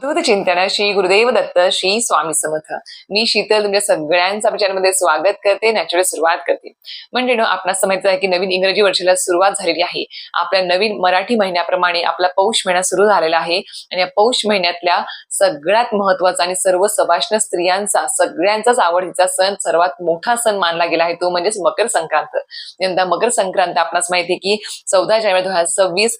अवधूत चिंतन श्री गुरुदेव दत्त श्री स्वामी समर्थ. मी शीतल तुमच्या सगळ्यांचं आपल्या चॅनलमध्ये स्वागत करते. नॅचरल सुरुवात करते. म्हणजे आपणास समजतं आहे की नवीन इंग्रजी वर्षाला सुरुवात झालेली आहे. आपल्या नवीन मराठी महिन्याप्रमाणे आपला पौष महिना सुरू झालेला आहे आणि या पौष महिन्यातल्या सगळ्यात महत्वाचा आणि सर्व सवाष्ण स्त्रियांचा सगळ्यांचाच आवडीचा सण, सर्वात मोठा सण मानला गेला आहे तो म्हणजे मकर संक्रांत. यंदा मकर संक्रांत आपणास माहिती आहे की 14 जानेवारी 2026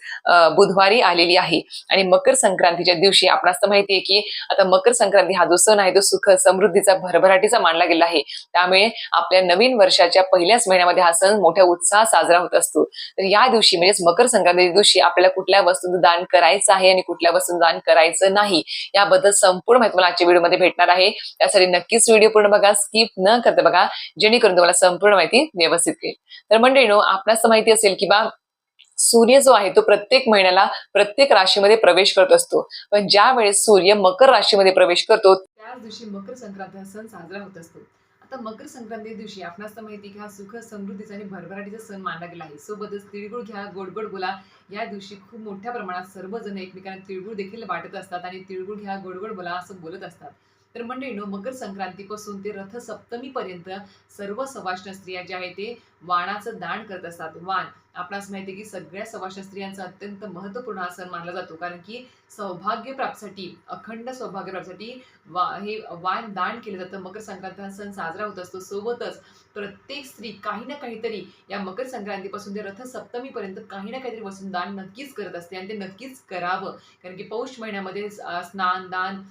बुधवारी आलेली आहे आणि मकर संक्रांतीच्या दिवशी आपणास माहितीये की आता मकर संक्रांती हा जो सण आहे तो सुख समृद्धीचा भरभराटीचा मानला गेला आहे. त्यामुळे आपल्या नवीन वर्षाच्या पहिल्याच महिन्यामध्ये हा सण मोठ्या उत्साहात साजरा होत असतो. तर या दिवशी म्हणजे मकर संक्रांती दिवशी आपल्याला कुठल्या वस्तूंचं दान करायचं आहे आणि कुठल्या वस्तूंचं दान करायचं नाही याबद्दल संपूर्ण माहिती मला आजच्या व्हिडिओमध्ये भेटणार आहे. त्यासाठी नक्कीच व्हिडिओ पूर्ण बघा, स्किप न करता बघा, जेणेकरून तुम्हाला संपूर्ण माहिती व्यवस्थित कळेल. तर मंडळींनो, आपल्याला माहिती असेल की सूर्य जो आहे तो प्रत्येक महिन्याला प्रत्येक राशीमध्ये प्रवेश करत असतो. पण ज्या वेळेस सूर्य मकर राशीमध्ये प्रवेश करतो त्याच दिवशी मकर संक्रांत हा सण साजरा होत असतो. आता मकर संक्रांती दिवशी आपणास माहिती की हा सुख समृद्धीचा आणि भरभराटीचा सण मानला गेला आहे. सोबतच तिळगुळ घ्या, गोड गोड बोला या दिवशी खूप मोठ्या प्रमाणात सर्वजण एकमेकांना तिळगुळ देखील वाटत असतात आणि तिळगुळ घ्या, गोड गोड बोला असं बोलत असतात. तर मंडळींनो, मकर संक्रांतीपासून ते रथ सप्तमी पर्यंत सर्व सवाष्ण स्त्रिया ज्या आहेत ते वाणाचं दान करत असतात. वाण आपणास माहिती आहे की सगळ्या सवाष्ण स्त्रियांचा अत्यंत महत्वपूर्ण हा सण मानला जातो, कारण की सौभाग्य प्राप्तीसाठी, अखंड सौभाग्य प्राप्तीसाठी हे वाण दान केलं जातं. मकर संक्रांत हा सण साजरा होत असतो. सोबतच प्रत्येक स्त्री काही ना काहीतरी या मकर संक्रांतीपासून ते रथ सप्तमी पर्यंत काही ना काहीतरी वस्तू दान नक्कीच करत असते आणि ते नक्कीच करावं, कारण की पौष महिन्यामध्ये स्नान दान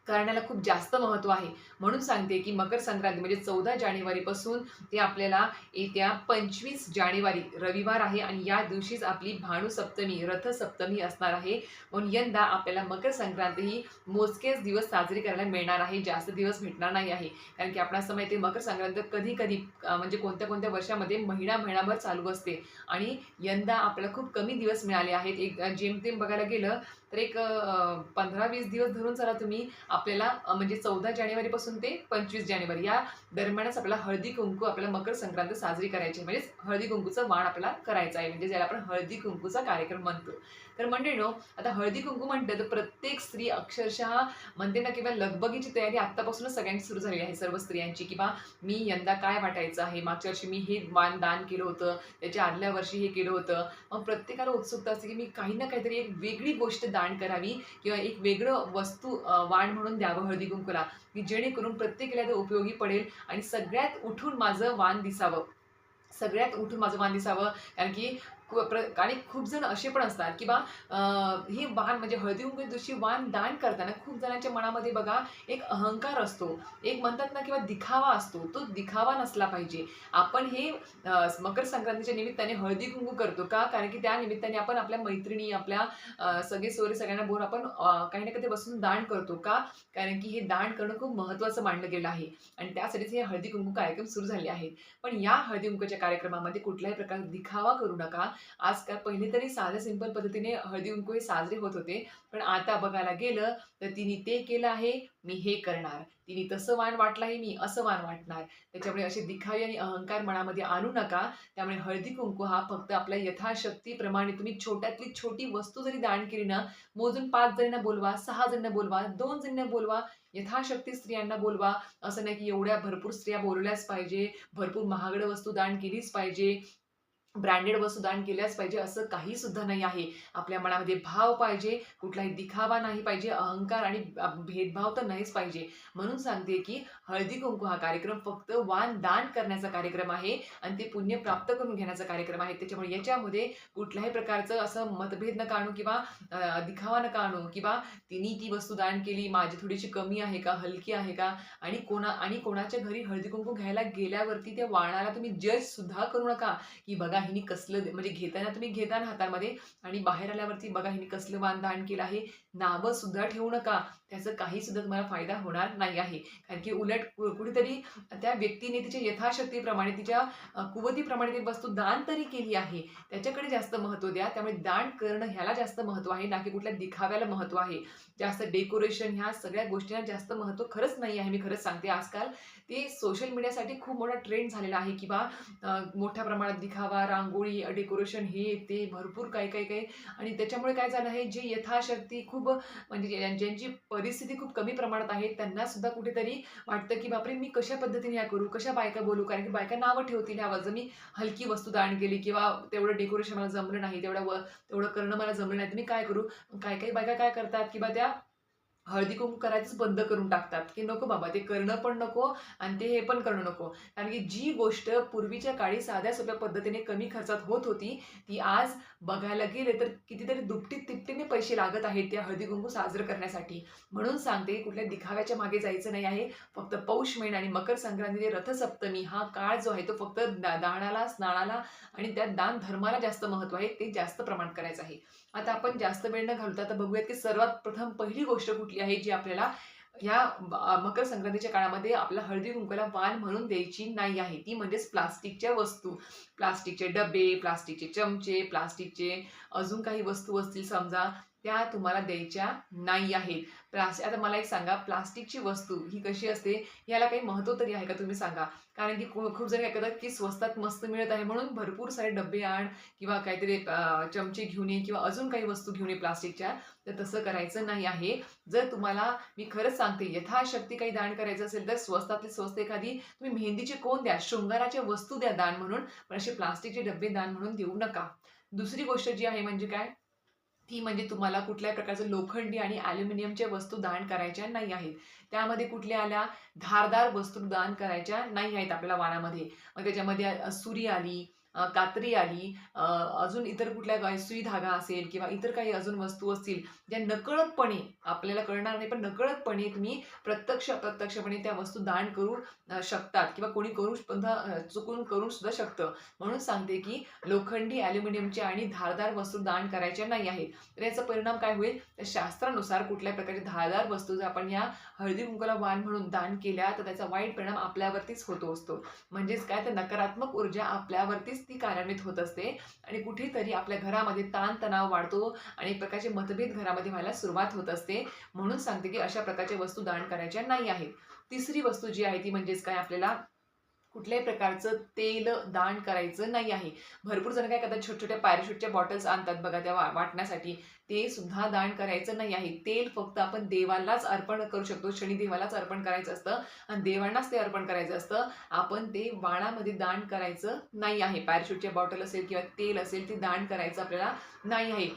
करण्याला खूप जास्त महत्व आहे. म्हणून सांगते की मकर संक्रांती म्हणजे 14 जानेवारी पासून ते आपल्याला येत्या 25 जानेवारी रविवार आहे आणि या दिवशीच आपली भानू सप्तमी, रथ सप्तमी असणार आहे. म्हणून यंदा आपल्याला मकर संक्रांती ही मोजकेच दिवस साजरी करायला मिळणार आहे, जास्त दिवस भेटणार नाही आहे. कारण की आपल्याला असं माहिती आहे मकर संक्रांत कधी कधी म्हणजे कोणत्या कोणत्या वर्षामध्ये महिनाभर चालू असते आणि यंदा आपल्याला खूप कमी दिवस मिळाले आहेत. एक जेमतेम बघायला गेलं तर एक 15-20 दिवस धरून चला तुम्ही, आपल्याला म्हणजे 14 जानेवारी पासून ते 25 जानेवारी या दरम्यानच आपल्याला हळदी कुंकू, आपल्याला मकर संक्रांत साजरी करायची, म्हणजे हळदी कुंकूचं वाण आपल्याला करायचं आहे, म्हणजे ज्याला आपण हळदी कुंकूचा कार्यक्रम म्हणतो. तर मंडळींनो, आता हळदी कुंकू म्हणतं तर प्रत्येक स्त्री अक्षरशः म्हणते ना किंवा लगबगीची तयारी आत्तापासूनच सगळ्यांची सुरू झाली आहे, सर्व स्त्रियांची, की मी यंदा काय वाटायचं आहे, मागच्या वर्षी मी हे वाण दान केलं होतं, त्याच्या आदल्या वर्षी हे केलं होतं. मग प्रत्येकाला उत्सुकता असते की मी काही ना काहीतरी एक वेगळी गोष्ट दान करावी किंवा एक वेगळं वस्तू वाण म्हणून द्यावं हळदी कुंकूला, की जेणेकरून प्रत्येकाला ते उपयोगी पडेल आणि सगळ्यात उठून माझं वाण दिसावं, सगळ्यात उठून माझं वाण दिसावं. कारण की आणि खूप जण असे पण असतात की ही वाण म्हणजे हळदी कुंकू दिवशी वाण दान करताना खूप जणांच्या मनामध्ये बघा एक अहंकार असतो, एक म्हणतात ना किंवा दिखावा असतो. तो दिखावा नसला पाहिजे. आपण हे मकर संक्रांतीच्या निमित्ताने हळदी कुंकू करतो का, कारण की त्या निमित्ताने आपण आपल्या मैत्रिणी, आपल्या सगळे सोयरे सगळ्यांना बोलून आपण काही ना काही बसून दान करतो का, कारण की हे दान करणं खूप महत्वाचं मानलं गेलं आहे आणि त्यासाठीच हे हळदी कुंकू कार्यक्रम सुरू झाले आहेत. पण या हळदी कुंकूच्या कार्यक्रमामध्ये कुठल्याही प्रकारचा दिखावा करू नका. आजकाल पहिले तरी साध्या सिंपल पद्धतीने हळदी कुंकू हे साजरे होत होते, पण आता बघायला गेलं तर तिने ते केलं आहे, मी हे करणार, तिने तसं वाण वाटलं आहे, मी असं वाण वाटणार. त्याच्यामुळे असे दिखावे आणि अहंकार मनामध्ये आणू नका. त्यामुळे हळदी कुंकू हा फक्त आपल्या यथाशक्तीप्रमाणे तुम्ही छोट्यातली छोटी वस्तू जरी दान केली ना, मोजून 5 जणांना बोलवा, 6 जणांना बोलवा, 2 जणांना बोलवा, यथाशक्ती स्त्रियांना बोलवा. असं नाही की एवढ्या भरपूर स्त्रिया बोलवल्याच पाहिजे, भरपूर महागडं वस्तू दान केलीच पाहिजे, ब्रँडेड वस्तू दान केल्याच पाहिजे, असं काही सुद्धा नाही आहे. आपल्या मनामध्ये भाव पाहिजे, कुठलाही दिखावा नाही पाहिजे, अहंकार आणि भेदभाव तर नाहीच पाहिजे. म्हणून सांगते की हळदी कुंकू हा कार्यक्रम फक्त वाण दान करण्याचा कार्यक्रम आहे आणि ते पुण्य प्राप्त करून घेण्याचा कार्यक्रम आहे. त्याच्यामुळे याच्यामध्ये कुठल्याही प्रकारचं असं मतभेद नका आणू किंवा दिखावा नका आणू किंवा तिने ती वस्तू दान केली, माझी थोडीशी कमी आहे का, हलकी आहे का, आणि कोणाच्या घरी हळदी कुंकू घ्यायला गेल्यावरती त्या वाणाला तुम्ही जज सुद्धा करू नका, की बघा हिने कसलं, म्हणजे घेताना तुम्ही घेताना हातामध्ये आणि बाहेर आल्यावरती बघा हिने कसलं वाण दान केलं आहे, नावं सुद्धा ठेवू नका. त्याचा काही सुद्धा तुम्हाला फायदा होणार नाही आहे. कारण की उलट कुठेतरी त्या व्यक्तीने तिच्या यथाशक्तीप्रमाणे, तिच्या कुवतीप्रमाणे ती वस्तू दान तरी केली आहे, त्याच्याकडे जास्त महत्त्व द्या. त्यामुळे दान करणं ह्याला जास्त महत्त्व आहे, ना की कुठल्या दिखाव्याला महत्त्व आहे. जास्त डेकोरेशन ह्या सगळ्या गोष्टींना जास्त महत्त्व खरंच नाही आहे. मी खरंच सांगते, आजकाल ते सोशल मीडियासाठी खूप मोठा ट्रेंड झालेला आहे की मोठ्या प्रमाणात दिखावा, रांगोळी, डेकोरेशन, हे ते भरपूर काही आणि त्याच्यामुळे काय झालं आहे, जे यथाशक्ती खूप म्हणजे ज्यांची परिस्थिती खूप कमी प्रमाणात आहे, त्यांना सुद्धा कुठेतरी वाटतं, की बापरे, मी कशा पद्धतीने या करू, कशा बायका बोलू, कारण की बायका नावं ठेवतील ह्यावर, जर मी हलकी वस्तू दान केली किंवा तेवढं डेकोरेशन मला जमलं नाही, तेवढं करणं मला जमलं नाही, तर मी काय करू? काही बायका काय करतात, किंवा त्या हळदी-कुंकू करायचंच बंद करून टाकतात, की नको बाबा, ते करणं पण नको आणि ते हे पण करणं नको. कारण की जी गोष्ट पूर्वीच्या काळी साध्या-सोप्या पद्धतीने कमी खर्चात होत होती, ती आज बघायला गेले तर कितीतरी दुपटीत-तिपटीने पैसे लागत आहेत त्या हळदी-कुंकू साजरं करण्यासाठी. म्हणून सांगते, कुठल्या दिखाव्याच्या मागे जायचं नाही आहे. फक्त पौष महिना आणि मकर संक्रांती, रथसप्तमी हा काळ जो आहे, तो फक्त दानाला, स्नानाला आणि त्या दान धर्माला जास्त महत्त्व आहे. ते जास्त प्रमाणात करायचं आहे. आता आपण जास्त वेळ न घालवता आता बघूयात, की सर्वात प्रथम पहिली गोष्ट कुठली आहे, जी आपल्याला ह्या मकर संक्रांतीच्या काळामध्ये आपल्या हळदी-कुंकवाला वाण म्हणून द्यायची नाही आहे. ती म्हणजेच प्लास्टिकच्या वस्तू. प्लास्टिकचे डबे, प्लास्टिकचे चमचे, प्लास्टिकचे अजून काही वस्तू असतील समजा, त्या तुम्हाला द्यायच्या नाही आहेत. आता मला एक सांगा, प्लास्टिकची वस्तू ही कशी असते? याला काही महत्त्व तरी आहे का, तुम्ही सांगा? कारण की खूप जण काय करतात, की स्वस्तात मस्त मिळत आहे म्हणून भरपूर सारे डब्बे आण किंवा काहीतरी चमचे घेऊन ये किंवा अजून काही वस्तू घेऊन ये प्लास्टिकच्या. तर तसं करायचं नाही आहे. जर तुम्हाला, मी खरंच सांगते, यथाशक्ती काही दान करायचं असेल तर स्वस्तातली स्वस्त एखादी तुम्ही मेहंदीचे कोन द्या, शृंगाराच्या वस्तू द्या दान म्हणून, पण असे प्लास्टिकचे डब्बे दान म्हणून देऊ नका. दुसरी गोष्ट जी आहे म्हणजे काय, ती म्हणजे तुम्हाला कुठल्याही प्रकारचं लोखंडी आणि ॲल्युमिनियमच्या वस्तू दान करायच्या नाही आहेत. त्यामध्ये कुठल्या आल्या, धारदार वस्तू दान करायच्या नाही आहेत आपल्याला वाणामध्ये. मग त्याच्यामध्ये सुरी आली, कात्री आली, अजून इतर कुठल्या काय सुई धागा असेल किंवा इतर काही अजून वस्तू असतील, ज्या नकळतपणे, आपल्याला कळणार नाही पण नकळतपणे तुम्ही अप्रत्यक्षपणे त्या वस्तू दान करू शकतात किंवा कोणी करू सुद्धा, चुकून करू सुद्धा शकतं. म्हणून सांगते, की लोखंडी, ॲल्युमिनियमच्या आणि धारदार वस्तू दान करायच्या नाही आहेत. तर याचा परिणाम काय होईल, तर शास्त्रानुसार कुठल्याही प्रकारच्या धारदार वस्तू जर आपण या हळदी-कुंकवाला वाण म्हणून दान केल्या, तर त्याचा वाईट परिणाम आपल्यावरतीच होतो असतो. म्हणजेच काय, तर नकारात्मक ऊर्जा आपल्यावरतीच ती कार्यान्वित होत असते आणि कुठेतरी आपल्या घरामध्ये ताणतणाव वाढतो आणि एक प्रकारचे मतभेद घरामध्ये व्हायला सुरुवात होत असते. म्हणून सांगते, की अशा प्रकारच्या वस्तू दान करायच्या नाही आहेत. तिसरी वस्तू जी आहे ती म्हणजेच काय, आपल्याला कुठल्याही प्रकारचं तेल दान करायचं नाही आहे. भरपूर जण काय करतात, छोट्या-छोट्या पॅराशूटच्या बॉटल्स आणतात बघा त्या वाटण्यासाठी. ते सुद्धा दान करायचं नाही आहे. तेल फक्त आपण देवालाच अर्पण करू शकतो. शनिदेवालाच अर्पण करायचं असतं आणि देवांनाच ते अर्पण करायचं असतं. आपण ते वाणामध्ये दान करायचं नाही आहे. पॅराशूटच्या बॉटल असेल किंवा तेल असेल, ते दान करायचं आपल्याला नाही आहे.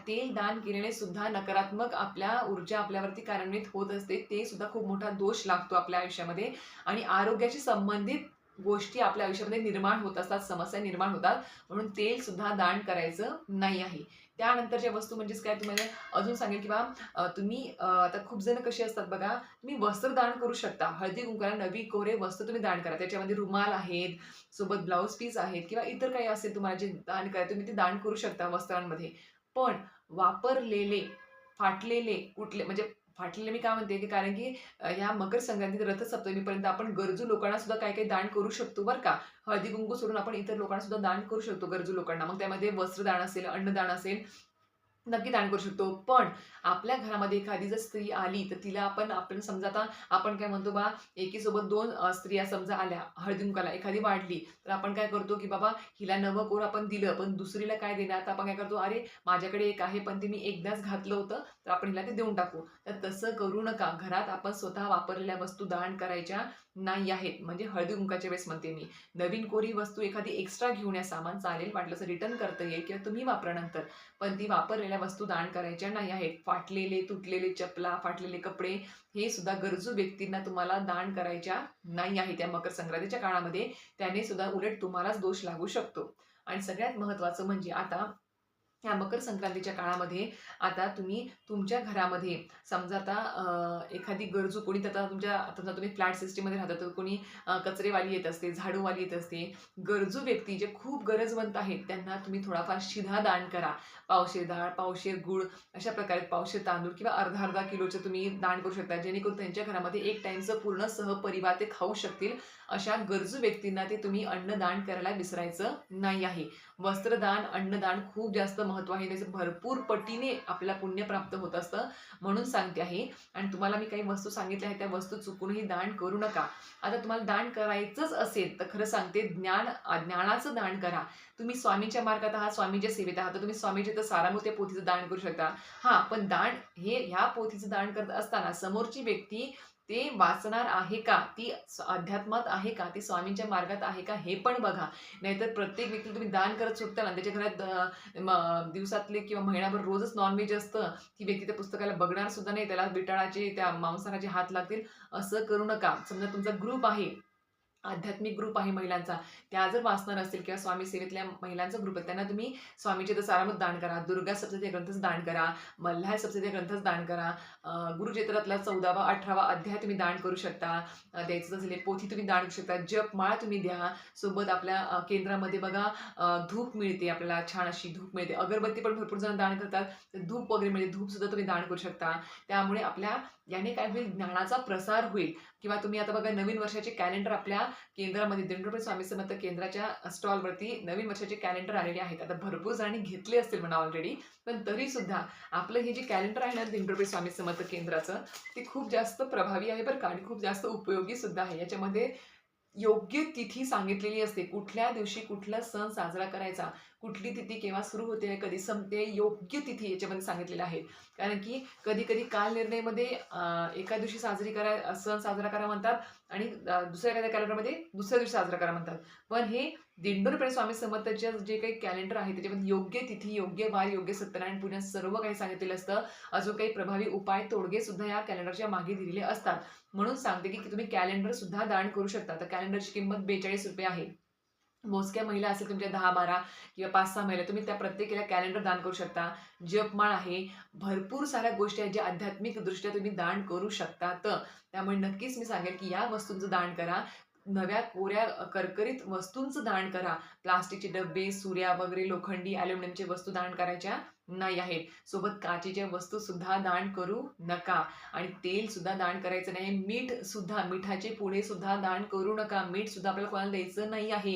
तेल दान केल्याने सुद्धा नकारात्मक आपल्या ऊर्जा आपल्यावरती कार्यान्वित होत असते. ते सुद्धा खूप मोठा दोष लागतो आपल्या आयुष्यामध्ये आणि आरोग्याशी संबंधित गोष्टी आपल्या आयुष्यामध्ये निर्माण होत असतात, समस्या निर्माण होतात. म्हणून तेल सुद्धा दान करायचं नाही आहे. त्यानंतरच्या वस्तू म्हणजेच काय, तुम्हाला अजून सांगेल, किंवा तुम्ही आता खूप जण कसे असतात बघा, तुम्ही वस्त्र दान करू शकता. हळदी-कुंकवाला नवी कोरे वस्त्र तुम्ही दान करा. त्याच्यामध्ये रुमाल आहेत, सोबत ब्लाउज पीस आहेत किंवा इतर काही असेल तुम्हाला जे दान करायचं, तुम्ही ते दान करू शकता वस्त्रांमध्ये. पण वापरलेले, फाटलेले कुठले, म्हणजे फाटलेले मी का म्हणते, की कारण की ह्या मकर संक्रांती ते रथसप्तमीपर्यंत आपण गरजू लोकांना सुद्धा काही दान करू शकतो बरं का. हळदी-कुंकू सोडून आपण इतर लोकांना सुद्धा दान करू शकतो, गरजू लोकांना. मग त्यामध्ये वस्त्रदान असेल, अन्नदान असेल, नक्की दान करू शकतो. पण आपल्या घरामध्ये एखादी जर स्त्री आली, तर तिला आपण समजा, आता आपण काय म्हणतो बा, एकीसोबत 2 स्त्रिया समजा आल्या हळदी-कुंकवाला, एखादी वाढली, तर आपण काय करतो, की बाबा हिला नवं कोर आपण दिलं, पण दुसरीला काय देणार? तर आपण काय करतो, अरे माझ्याकडे एक आहे, पण ते मी एकदाच घातलं होतं, तर आपण हिला ते देऊन टाकू. तर तसं करू नका. घरात आपण स्वतः वापरलेल्या वस्तू दान करायच्या नाही आहेत. म्हणजे हळदी-कुंकवाच्या वेळेस म्हणते मी. नवीन कोरी वस्तू एखादी एक्स्ट्रा घेऊन या, सामान चालेल, वाटलं तर रिटर्न करता येईल किंवा तुम्ही वापरा नंतर. पण ती वापरलेल्या वस्तू दान करायच्या नाही आहेत. फाटलेले, तुटलेले चपला, फाटलेले कपडे, हे सुद्धा गरजू व्यक्तींना तुम्हाला दान करायच्या नाही आहे त्या मकर संक्रांतीच्या काळामध्ये. त्याने सुद्धा उलट तुम्हालाच दोष लागू शकतो. आणि सगळ्यात महत्त्वाचं म्हणजे आता या मकर संक्रांतीच्या काळामध्ये, आता तुम्ही तुमच्या घरामध्ये समजा, आता एखादी गरजू कोणी, आता समजा तुम्ही फ्लॅट सिस्टीममध्ये राहता, तर कोणी कचरेवाली येत असते, झाडूवाली येत असते. गरजू व्यक्ती जे खूप गरजवंत आहेत, त्यांना तुम्ही थोडाफार शिधा दान करा. पावशेर डाळ, पावशेर गूळ, अशा प्रकारे पावशेर तांदूळ किंवा अर्धा किलोचं तुम्ही दान करू शकता, जेणेकरून त्यांच्या घरामध्ये एक टाईमचं पूर्ण सहपरिवार ते खाऊ शकतील. अशा गरजू व्यक्तींना ते तुम्ही अन्नदान करायला विसरायचं नाही आहे. वस्त्रदान, अन्नदान खूप जास्त महत्त्व आहे. त्याचं भरपूर पटीने आपल्याला पुण्य प्राप्त होत असतं. म्हणून सांगते आहे आणि तुम्हाला मी काही वस्तू सांगितल्या आहेत, त्या वस्तू चुकूनही दान करू नका. आता तुम्हाला दान करायचंच असेल, तर खरं सांगते ज्ञानाचं दान करा. तुम्ही स्वामींच्या मार्गात आहात, स्वामींच्या सेवेत आहात, तर तुम्ही स्वामीचे तर सारामृत पोथीचं दान करू शकता. हां, पण दान हे ह्या पोथीचं दान करत असताना समोरची व्यक्ती ते वाचणार आहे का? ती अध्यात्मात आहे का? ती स्वामींच्या मार्गात आहे का? हे पण बघा. नाहीतर प्रत्येक व्यक्तीला तुम्ही दान करत सुटता ना, त्याच्या घरात दिवसातले किंवा महिनाभर रोजच नॉन-व्हेज असतं. ती व्यक्ती त्या पुस्तकाला बघणार सुद्धा नाही. त्याला बिटाळाचे, त्या मांसाहाराचे हात लागतील. असं करू नका. समजा तुमचा ग्रुप आहे, आध्यात्मिक ग्रुप आहे महिलांचा, त्या जर वाचणार असतील किंवा स्वामी सेवेतल्या महिलांचा ग्रुप आहे, त्यांना तुम्ही स्वामीचे दसारामृत दान करा, दुर्गा सप्तशती ग्रंथच दान करा, मल्हार सप्तशती ग्रंथच दान करा, गुरुचरित्रातला 14वा 18वा अध्याय तुम्ही दान करू शकता, द्यायचं असेल पोथी तुम्ही दान करू शकता, जपमाळ तुम्ही द्या. सोबत आपल्या केंद्रामध्ये बघा धूप मिळते, आपल्याला छान अशी धूप मिळते, अगरबत्ती पण भरपूर जण दान करतात, तर धूप वगैरे मिळते, धूप सुद्धा तुम्ही दान करू शकता. त्यामुळे आपल्या याने काय होईल, ज्ञानाचा प्रसार होईल. किंवा तुम्ही आता बघा नवीन वर्षाचे कॅलेंडर आपल्या केंद्रामध्ये दिंडोरी स्वामी समर्थ केंद्राच्या स्टॉलवरती नवीन वर्षाचे कॅलेंडर आलेले आहेत. आता भरपूर जणांनी घेतले असतील म्हणा ऑलरेडी, पण तरी सुद्धा आपलं हे जे कॅलेंडर आहे ना दिंडोरी स्वामी समर्थ केंद्राचं, ते खूप जास्त प्रभावी आहे बरं का, आणि खूप जास्त उपयोगी सुद्धा आहे. याच्यामध्ये योग्य तिथी सांगितलेली असते, कुठल्या दिवशी कुठला सण साजरा करायचा, कुठली तिथी केव्हा सुरू होते, कधी संपते, योग्य तिथी याच्यामध्ये सांगितलेल्या आहेत. कारण की कधी-कधी कालनिर्णयमध्ये एका दिवशी सण साजरा करा म्हणतात आणि दुसऱ्या एखाद्या कॅलेंडरमध्ये दुसऱ्या दिवशी साजरा करा म्हणतात. पण हे दिंडोरी स्वामी समर्थांचं जे काही कॅलेंडर आहे त्याच्यामध्ये योग्य तिथी, योग्य वार, योग्य सत्यनारायण पूजन सर्व काही सांगितलेलं असतं. अजून काही प्रभावी उपाय, तोडगे सुद्धा या कॅलेंडरच्या मागे दिलेले असतात. म्हणून सांगते की तुम्ही कॅलेंडर सुद्धा दान करू शकता. तर कॅलेंडरची किंमत ₹42 आहे. मोजक्या महिला असेल तुमच्या 10-12 किंवा 5-6 महिला, तुम्ही त्या प्रत्येकीला कॅलेंडर दान करू शकता. जपमाळ आहे. भरपूर साऱ्या गोष्टी आहेत ज्या आध्यात्मिकदृष्ट्या तुम्ही दान करू शकतात. त्यामुळे नक्कीच मी सांगेन की या वस्तूंचं दान करा. नव्या कोऱ्या करकरीत वस्तूंचं दान करा. प्लास्टिकचे डब्बे, सुऱ्या वगैरे लोखंडी, ॲल्युमिनियमच्या वस्तू दान करायच्या नाही आहेत. सोबत काचेच्या वस्तू सुद्धा दान करू नका आणि तेल सुद्धा दान करायचं नाही. मीठ सुद्धा, मिठाचे पुडे सुद्धा दान करू नका. मीठ सुद्धा आपल्याला कोणाला द्यायचं नाही आहे.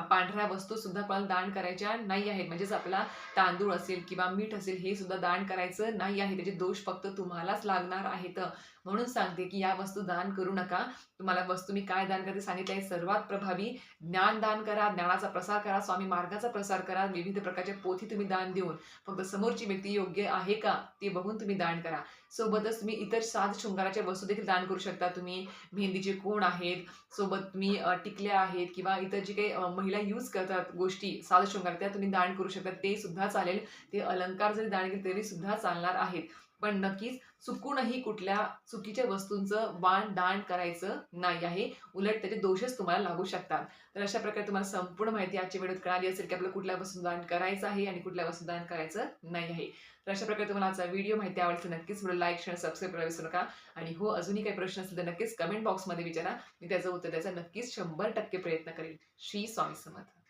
पांढऱ्या वस्तू सुद्धा कोणाला दान करायच्या नाही आहेत. म्हणजेच आपला तांदूळ असेल किंवा मीठ असेल हे सुद्धा दान करायचं नाही आहे. त्याचे दोष फक्त तुम्हालाच लागणार आहेत. म्हणून सांगते की या वस्तू दान करू नका. तुम्हाला वस्तू मी काय दान करते सांगितलं आहे. सर्वात प्रभावी ज्ञान दान करा, ज्ञानाचा प्रसार करा, स्वामी मार्गाचा प्रसार करा. विविध प्रकारच्या पोथी तुम्ही दान देऊन फक्त समोरची व्यक्ती योग्य आहे का ते बघून तुम्ही दान करा. सोबतच तुम्ही इतर साज शृंगाराच्या वस्तू देखील दान करू शकता. तुम्ही मेहंदीचे कोण आहेत, सोबत तुम्ही टिकल्या आहेत किंवा इतर जे काही महिला यूज करतात गोष्टी साज शृंगार, त्या तुम्ही दान करू शकता. ते सुद्धा चालेल. ते अलंकार जरी दान केले तरी सुद्धा चालणार आहेत. पण नक्कीच चुकूनही कुठल्या चुकीच्या वस्तूंचं दान करायचं नाही आहे. उलट त्याचे दोषच तुम्हाला लागू शकतात. तर अशा प्रकारे तुम्हाला संपूर्ण माहिती आजच्या व्हिडिओत कळाली असेल की आपल्याला कुठल्या वस्तू दान करायचं आहे आणि कुठल्या वस्तू दान करायचं नाही आहे. तर अशा प्रकारे तुम्हाला आजचा व्हिडिओ माहिती आवडली तर नक्कीच व्हिडिओ लाईक, शेअर, सबस्क्राईब करायला विसरू नका. आणि हो, अजूनही काही प्रश्न असतील तर नक्कीच कमेंट बॉक्समध्ये विचारा. मी त्याचं उत्तर द्यायचा नक्कीच 100% प्रयत्न करेल. श्री स्वामी समर्थ.